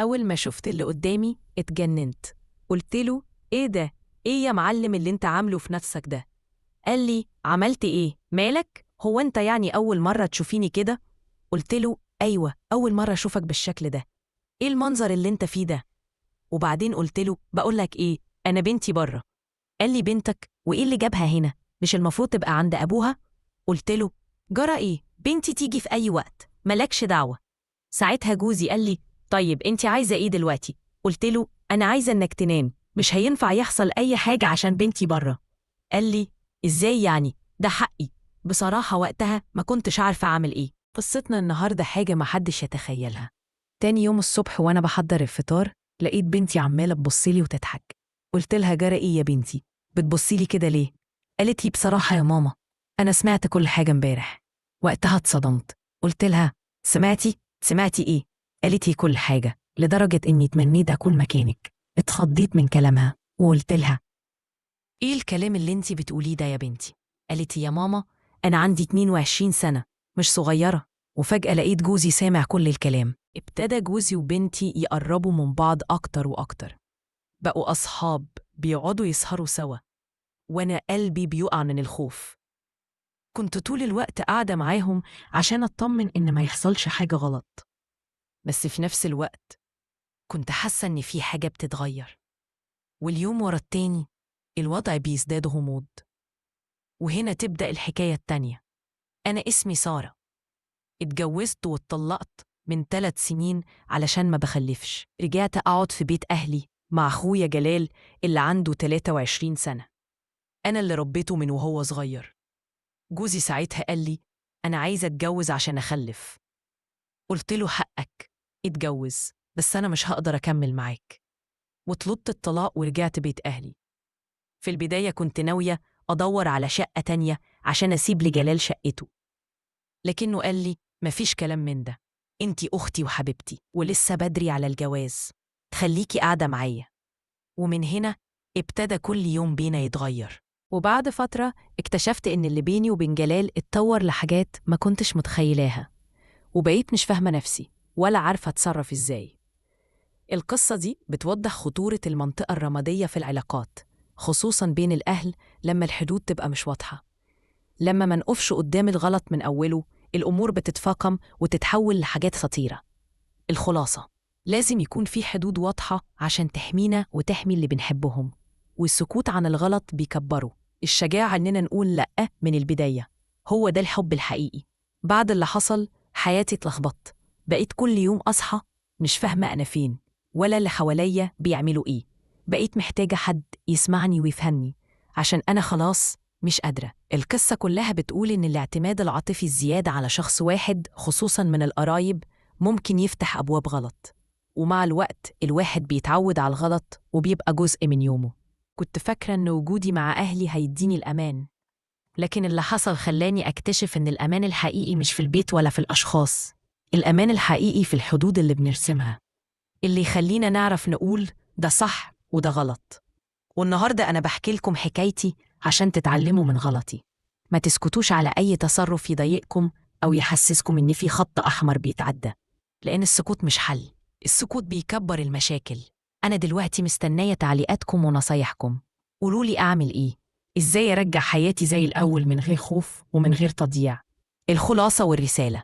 أول ما شفت اللي قدامي اتجننت. قلت له: إيه ده؟ إيه يا معلم اللي أنت عامله في نفسك ده؟ قال لي: عملت إيه؟ مالك؟ هو أنت يعني أول مرة تشوفيني كده؟ قلت له: أيوة، أول مرة أشوفك بالشكل ده. إيه المنظر اللي أنت فيه ده؟ وبعدين قلت له: بقولك إيه، أنا بنتي بره. قال لي: بنتك؟ وإيه اللي جابها هنا؟ مش المفروض تبقى عند أبوها؟ قلت له: جرى إيه؟ بنتي تيجي في أي وقت، ملكش دعوة. ساعتها جوزي قال لي: طيب أنت عايزة إيه دلوقتي؟ قلت له: أنا عايزة إنك تنام، مش هينفع يحصل أي حاجة عشان بنتي بره. قال لي: إزاي يعني؟ ده حقي. بصراحة وقتها ما كنتش عارفة أعمل إيه. قصتنا النهاردة حاجة محدش يتخيلها. تاني يوم الصبح وأنا بحضر الفطار لقيت بنتي عمالة تبصيلي وتضحك. قلت لها: جرى إيه يا بنتي؟ بتبصيلي كده ليه؟ قالت لي: بصراحة يا ماما أنا سمعت كل حاجة امبارح. وقتها اتصدمت. قلت لها: سمعتي إيه؟ قالت لي: كل حاجة، لدرجة إني تمنيت أكون مكانك. اتخضيت من كلامها وقلت لها: إيه الكلام اللي انتي بتقوليه ده يا بنتي؟ قالت لي: يا ماما أنا عندي 22 سنة، مش صغيرة. وفجأة لقيت جوزي سامع كل الكلام. ابتدى جوزي وبنتي يقربوا من بعض أكتر وأكتر. بقوا أصحاب بيقعدوا يسهروا سوا، وأنا قلبي بيقع من الخوف. كنت طول الوقت قاعدة معاهم عشان أطمن إن ما يحصلش حاجة غلط، بس في نفس الوقت كنت حاسة إن في حاجة بتتغير. واليوم ورا التاني الوضع بيزداد غموض. وهنا تبدأ الحكاية التانية. أنا اسمي سارة، اتجوزت واتطلقت من 3 سنين علشان ما بخلفش. رجعت أقعد في بيت أهلي مع أخويا جلال اللي عنده 23 سنة. أنا اللي ربيته من وهو صغير. جوزي ساعتها قال لي: أنا عايزة أتجوز عشان أخلف. قلت له: حقك اتجوز، بس أنا مش هقدر أكمل معاك. وطلبت الطلاق ورجعت بيت أهلي. في البداية كنت ناوية أدور على شقة تانية عشان أسيب لجلال شقته، لكنه قال لي: مفيش كلام من ده، انتي أختي وحبيبتي ولسه بدري على الجواز، خليكي قاعدة معايا. ومن هنا ابتدى كل يوم بينا يتغير. وبعد فترة اكتشفت إن اللي بيني وبين جلال اتطور لحاجات ما كنتش متخيلاها، وبقيت مش فاهمة نفسي ولا عارفة أتصرف إزاي. القصة دي بتوضح خطورة المنطقة الرمادية في العلاقات، خصوصاً بين الأهل لما الحدود تبقى مش واضحة. لما ما نقفش قدام الغلط من أوله الأمور بتتفاقم وتتحول لحاجات خطيرة. الخلاصة: لازم يكون في حدود واضحة عشان تحمينا وتحمي اللي بنحبهم، والسكوت عن الغلط بيكبره. الشجاعة إننا نقول لأ من البداية، هو ده الحب الحقيقي. بعد اللي حصل حياتي اتلخبطت، بقيت كل يوم أصحى مش فاهمة أنا فين ولا اللي حواليا بيعملوا إيه. بقيت محتاجة حد يسمعني ويفهمني، عشان أنا خلاص مش قادرة. القصة كلها بتقول إن الاعتماد العاطفي الزيادة على شخص واحد خصوصاً من القرايب ممكن يفتح أبواب غلط، ومع الوقت الواحد بيتعود على الغلط وبيبقى جزء من يومه. كنت فاكرة إن وجودي مع أهلي هيديني الأمان، لكن اللي حصل خلاني أكتشف إن الأمان الحقيقي مش في البيت ولا في الأشخاص. الأمان الحقيقي في الحدود اللي بنرسمها، اللي يخلينا نعرف نقول ده صح وده غلط. والنهاردة أنا بحكي لكم حكايتي عشان تتعلموا من غلطي. ما تسكتوش على أي تصرف يضايقكم أو يحسسكم إن في خط أحمر بيتعدى، لأن السكوت مش حل، السكوت بيكبر المشاكل. أنا دلوقتي مستنية تعليقاتكم ونصايحكم. قولولي أعمل إيه؟ إزاي أرجع حياتي زي الأول من غير خوف ومن غير تضييع؟ الخلاصة والرسالة: